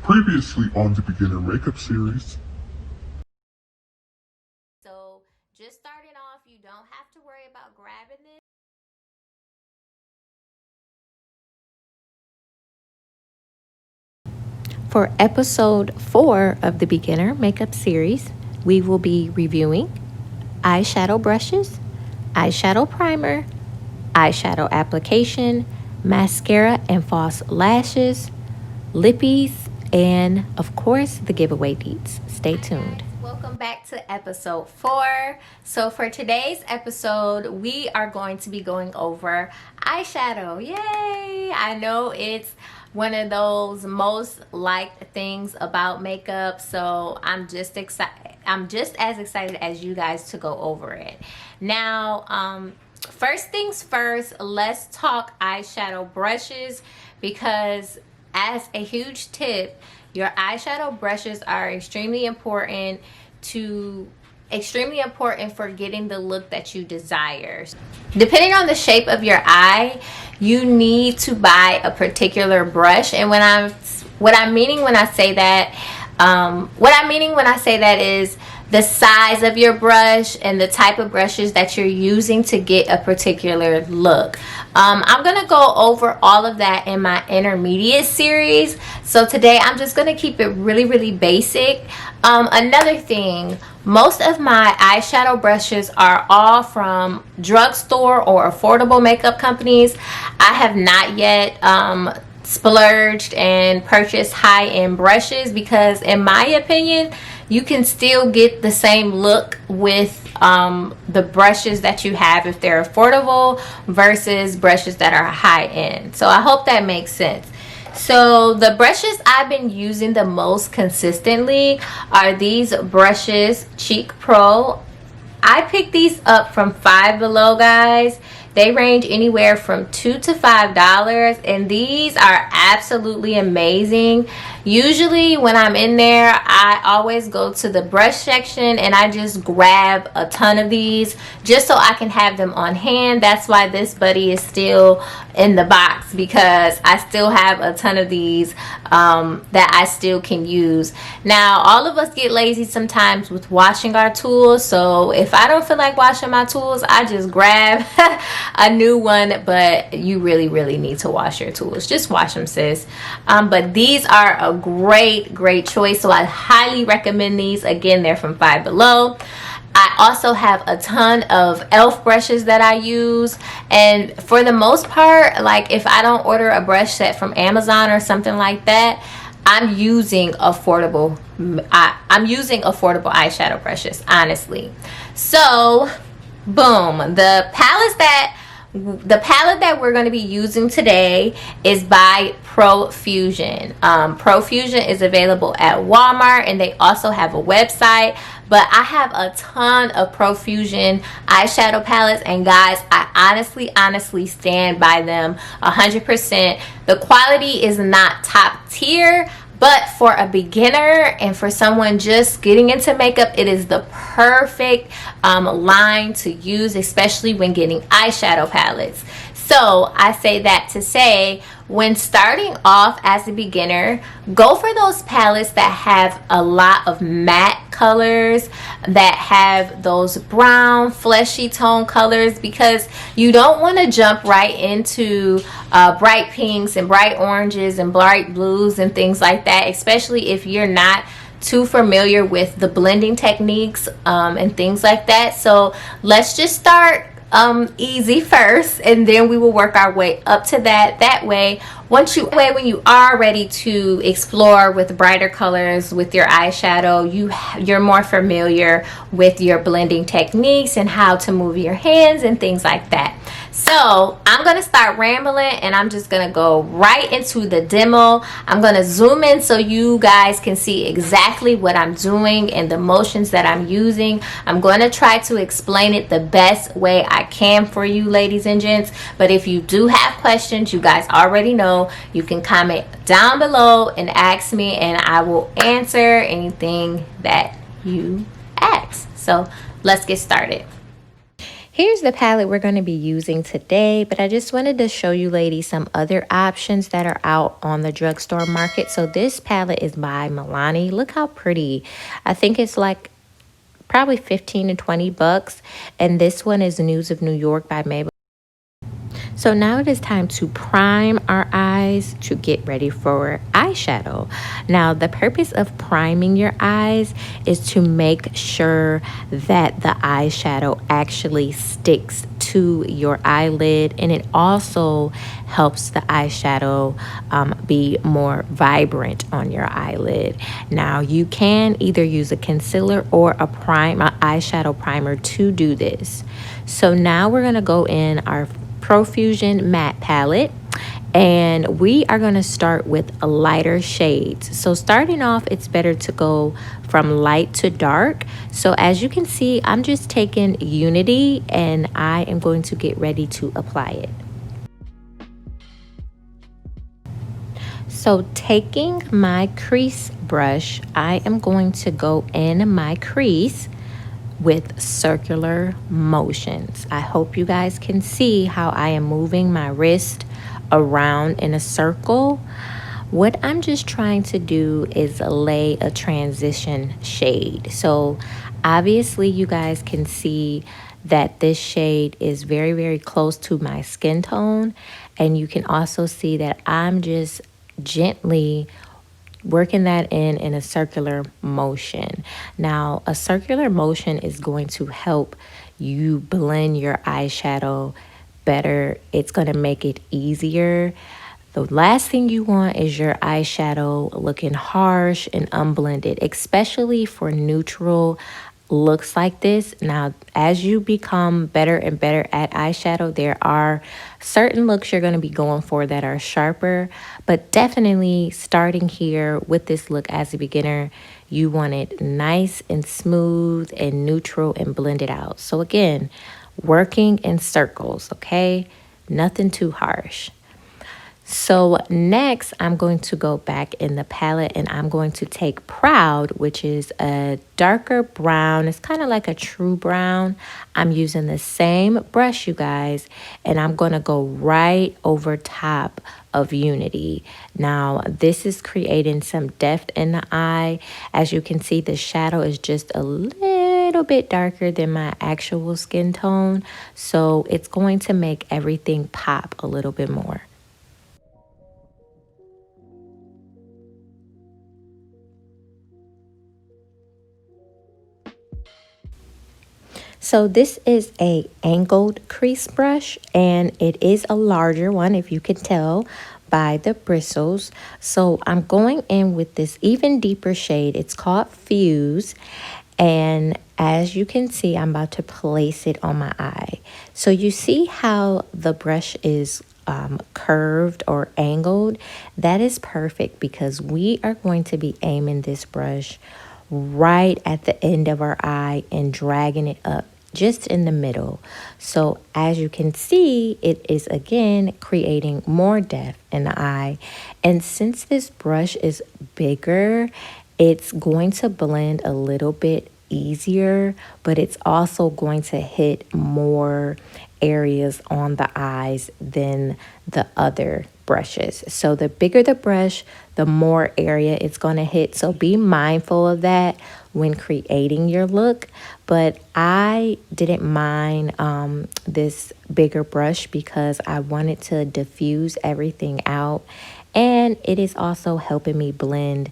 Previously on the beginner makeup series. So just starting off, you don't have to worry about grabbing this. For episode 4 of the beginner makeup series, we will be reviewing eyeshadow brushes, eyeshadow primer, eyeshadow application, mascara and false lashes, lippies, and of course the giveaway deets. Stay tuned. Welcome back to episode 4. So for today's episode, we are going to be going over eyeshadow. Yay! I know it's one of those most liked things about makeup, so I'm just as excited as you guys to go over it. Now, first things first, let's talk eyeshadow brushes, because as a huge tip, your eyeshadow brushes are extremely important for getting the look that you desire. Depending on the shape of your eye, you need to buy a particular brush. And what I'm meaning when I say that is the size of your brush and the type of brushes that you're using to get a particular look. I'm gonna go over all of that in my intermediate series. So today I'm just gonna keep it really basic. Another thing, most of my eyeshadow brushes are all from drugstore or affordable makeup companies. I have not yet splurged and purchased high-end brushes, because in my opinion, you can still get the same look with the brushes that you have if they're affordable versus brushes that are high-end. So I hope that makes sense. So the brushes I've been using the most consistently are these brushes, Cheek Pro. I picked these up from Five Below, guys. They range anywhere from $2 to $5, and these are absolutely amazing. Usually when I'm in there, I always go to the brush section and I just grab a ton of these just so I can have them on hand. That's why this buddy is still in the box, because I still have a ton of these that I still can use. Now, all of us get lazy sometimes with washing our tools, so if I don't feel like washing my tools, I just grab a new one. But you really need to wash your tools. Just wash them, sis. But these are a great choice, so I highly recommend these. Again, they're from Five Below. I also have a ton of e.l.f. brushes that I use, and for the most part, like if I don't order a brush set from Amazon or something like that, I'm using affordable eyeshadow brushes, honestly. So boom, the palette that we're going to be using today is by Profusion. Profusion is available at Walmart, and they also have a website. But I have a ton of Profusion eyeshadow palettes, and guys, I honestly stand by them 100%. The quality is not top tier, but for a beginner and for someone just getting into makeup, it is the perfect line to use, especially when getting eyeshadow palettes. So I say that to say, when starting off as a beginner, go for those palettes that have a lot of matte colors, that have those brown fleshy tone colors, because you don't want to jump right into bright pinks and bright oranges and bright blues and things like that, especially if you're not too familiar with the blending techniques and things like that. So let's just start easy first, and then we will work our way up to that way. When you are ready to explore with brighter colors with your eyeshadow, you're more familiar with your blending techniques and how to move your hands and things like that. So I'm gonna start rambling, and I'm just gonna go right into the demo. I'm gonna zoom in so you guys can see exactly what I'm doing and the motions that I'm using. I'm going to try to explain it the best way I can for you, ladies and gents. But if you do have questions, you guys already know, you can comment down below and ask me, and I will answer anything that you ask. So let's get started. Here's the palette we're going to be using today, but I just wanted to show you ladies some other options that are out on the drugstore market. So this palette is by Milani. Look how pretty. I think it's like probably 15 to 20 bucks. And this one is News of New York by Maybelline. So now it is time to prime our eyes to get ready for eyeshadow. Now, the purpose of priming your eyes is to make sure that the eyeshadow actually sticks to your eyelid, and it also helps the eyeshadow be more vibrant on your eyelid. Now, you can either use a concealer or a eyeshadow primer to do this. So now we're going to go in our Profusion matte palette, and we are going to start with a lighter shades. So starting off, it's better to go from light to dark. So as you can see, I'm just taking Unity and I am going to get ready to apply it. So taking my crease brush, I am going to go in my crease with circular motions. I hope you guys can see how I am moving my wrist around in a circle. What I'm just trying to do is lay a transition shade. So obviously you guys can see that this shade is very, very close to my skin tone. And you can also see that I'm just gently working that in a circular motion. Now, a circular motion is going to help you blend your eyeshadow better. It's going to make it easier. The last thing you want is your eyeshadow looking harsh and unblended, especially for neutral looks like this. Now, as you become better and better at eyeshadow, there are certain looks you're going to be going for that are sharper, but definitely starting here with this look as a beginner, you want it nice and smooth and neutral and blended out. So again, working in circles, okay? Nothing too harsh. So next, I'm going to go back in the palette and I'm going to take Proud, which is a darker brown. It's kind of like a true brown. I'm using the same brush, you guys, and I'm going to go right over top of Unity. Now, this is creating some depth in the eye. As you can see, the shadow is just a little bit darker than my actual skin tone. So it's going to make everything pop a little bit more. So this is a angled crease brush, and it is a larger one, if you can tell by the bristles. So I'm going in with this even deeper shade. It's called Fuse, and as you can see, I'm about to place it on my eye. So you see how the brush is curved or angled? That is perfect because we are going to be aiming this brush right at the end of our eye and dragging it up just in the middle. So as you can see, it is again creating more depth in the eye. And since this brush is bigger, it's going to blend a little bit easier, but it's also going to hit more areas on the eyes than the other brushes. So the bigger the brush, the more area it's going to hit. So be mindful of that when creating your look. But I didn't mind this bigger brush because I wanted to diffuse everything out. And it is also helping me blend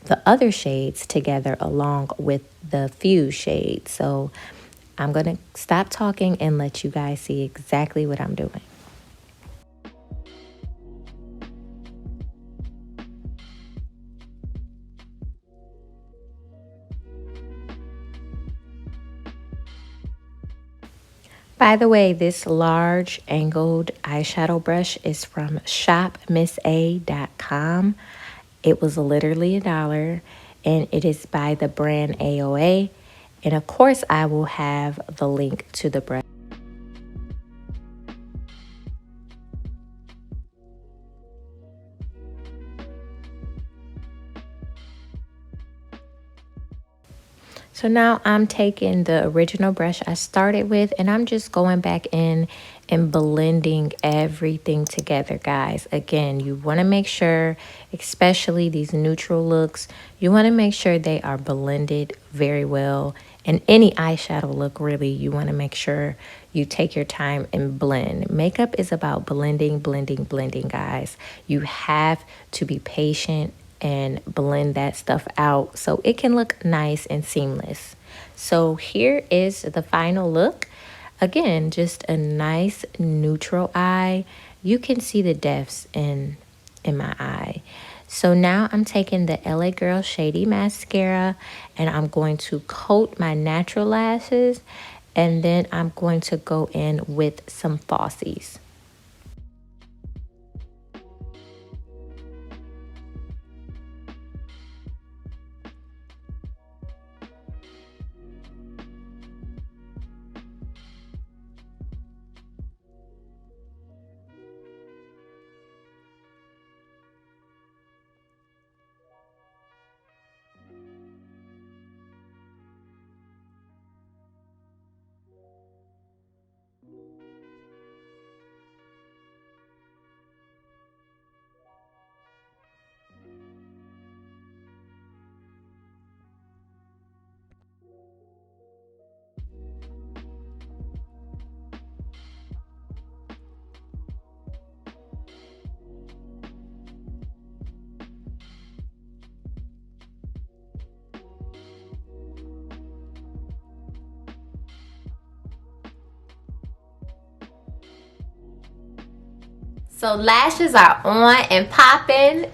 the other shades together along with the Fuse shade. So I'm going to stop talking and let you guys see exactly what I'm doing. By the way, this large angled eyeshadow brush is from shopmissa.com. It was literally $1, and it is by the brand AOA. And of course, I will have the link to the brush. So now I'm taking the original brush I started with, and I'm just going back in and blending everything together, guys. Again, you want to make sure, especially these neutral looks, you want to make sure they are blended very well. And any eyeshadow look, really, you want to make sure you take your time and blend. Makeup is about blending, blending, blending, guys. You have to be patient and blend that stuff out so it can look nice and seamless. So here is the final look. Again, just a nice neutral eye. You can see the depths in my eye. So now I'm taking the LA Girl Shady Mascara, and I'm going to coat my natural lashes, and then I'm going to go in with some falsies. So lashes are on and popping.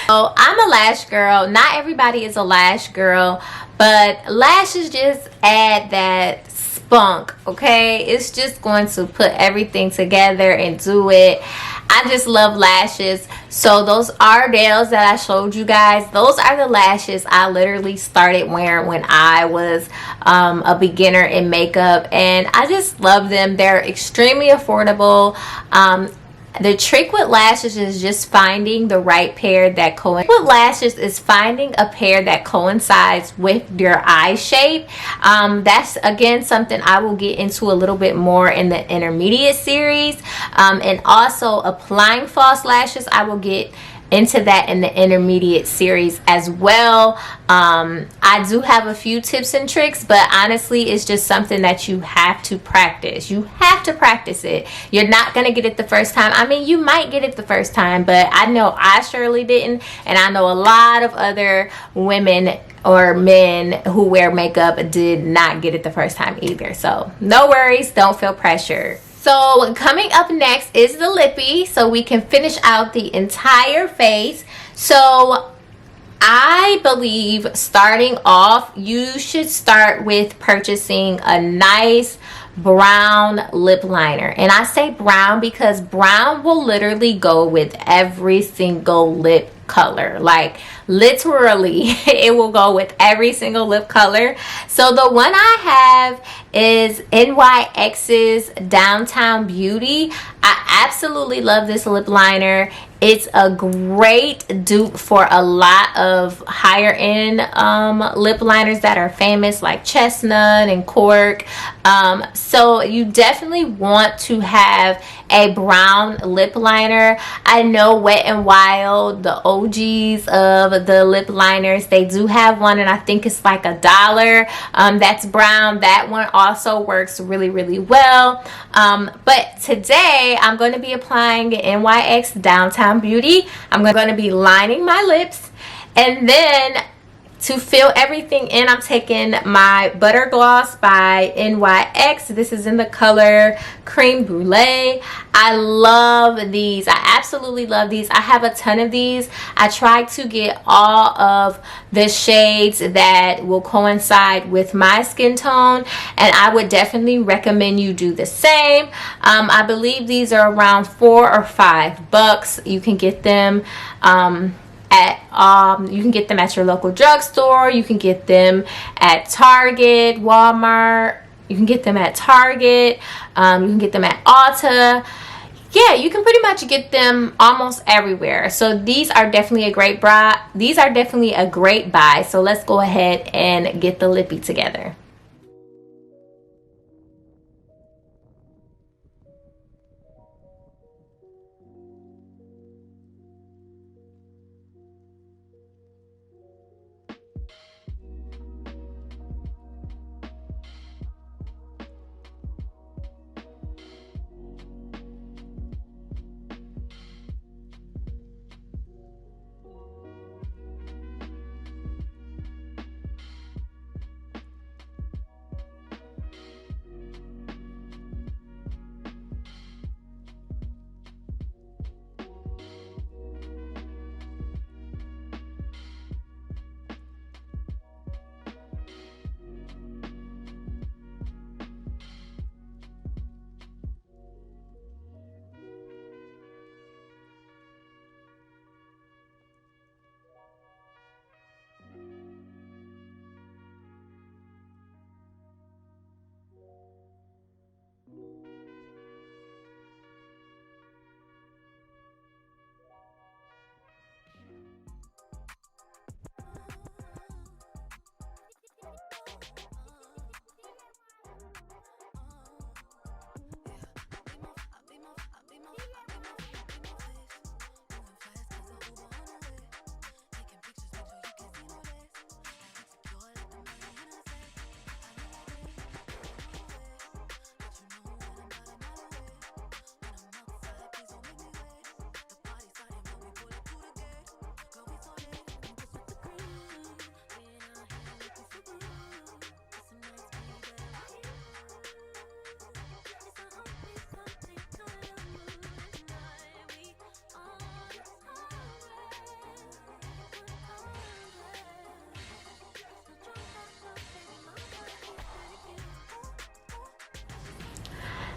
So I'm a lash girl. Not everybody is a lash girl, but lashes just add that spunk, okay? It's just going to put everything together and do it. I just love lashes. So those Ardell's that I showed you guys, those are the lashes I literally started wearing when I was a beginner in makeup, and I just love them. They're extremely affordable. The trick with lashes is just finding the right pair that coincides with your eye shape. That's again something I will get into a little bit more in the intermediate series, and also applying false lashes, I will get into that in the intermediate series as well. I do have a few tips and tricks, but honestly it's just something that you have to practice. You have to practice it. You're not gonna get it the first time. I mean, you might get it the first time, but I know I surely didn't, and I know a lot of other women or men who wear makeup did not get it the first time either. So no worries, don't feel pressured. So coming up next is the lippie, so we can finish out the entire face. So I believe starting off, you should start with purchasing a nice brown lip liner. And I say brown because brown will literally go with every single lip color. Like literally it will go with every single lip color. So the one I have is NYX's Downtown Beauty. I absolutely love this lip liner. It's a great dupe for a lot of higher end lip liners that are famous, like Chestnut and Cork. So you definitely want to have a brown lip liner. I know Wet n Wild, the OGs of the lip liners, they do have one, and I think it's like $1 that's brown. That one also works really well. But today I'm going to be applying NYX Downtown Beauty. I'm going to be lining my lips, and then to fill everything in, I'm taking my Butter Gloss by NYX. This is in the color Cream Brulee. I love these. I absolutely love these. I have a ton of these. I try to get all of the shades that will coincide with my skin tone, and I would definitely recommend you do the same. I believe these are around $4 or $5. You can get them at your local drugstore. You can get them at Target, Walmart. You can get them at Target. You can get them at Ulta. yeah, you can pretty much get them almost everywhere. So these are definitely a great buy. So let's go ahead and get the lippy together.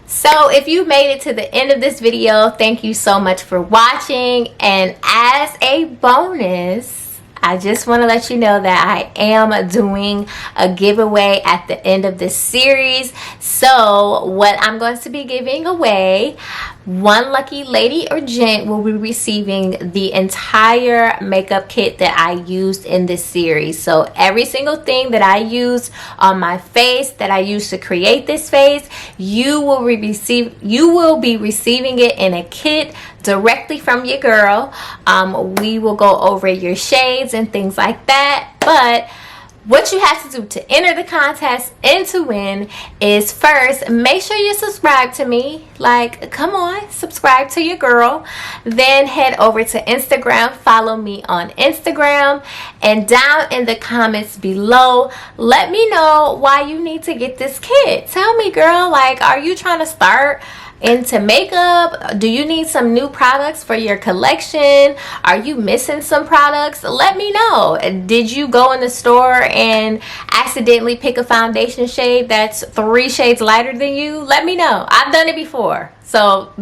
So if you made it to the end of this video, thank you so much for watching. And as a bonus, I just want to let you know that I am doing a giveaway at the end of this series. So what I'm going to be giving away, one lucky lady or gent will be receiving the entire makeup kit that I used in this series. So every single thing that I used on my face, that I used to create this face, you will be receiving it in a kit directly from your girl. We will go over your shades and things like that, but what you have to do to enter the contest and to win is, first, make sure you subscribe to me. Like, come on, subscribe to your girl. Then head over to Instagram, follow me on Instagram, and down in the comments below, let me know why you need to get this kit. Tell me, girl, like, are you trying to start into makeup? Do you need some new products for your collection? Are you missing some products? Let me know. Did you go in the store and accidentally pick a foundation shade that's 3 shades lighter than you? Let me know. I've done it before, so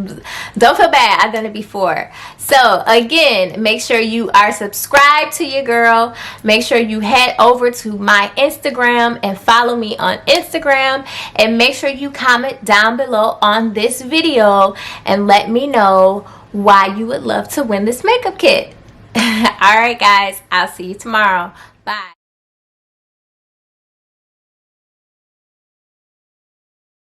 don't feel bad. I've done it before. So again, make sure you are subscribed to your girl. Make sure you head over to my Instagram and follow me on Instagram, and make sure you comment down below on this video and let me know why you would love to win this makeup kit. All right, guys, I'll see you tomorrow. Bye.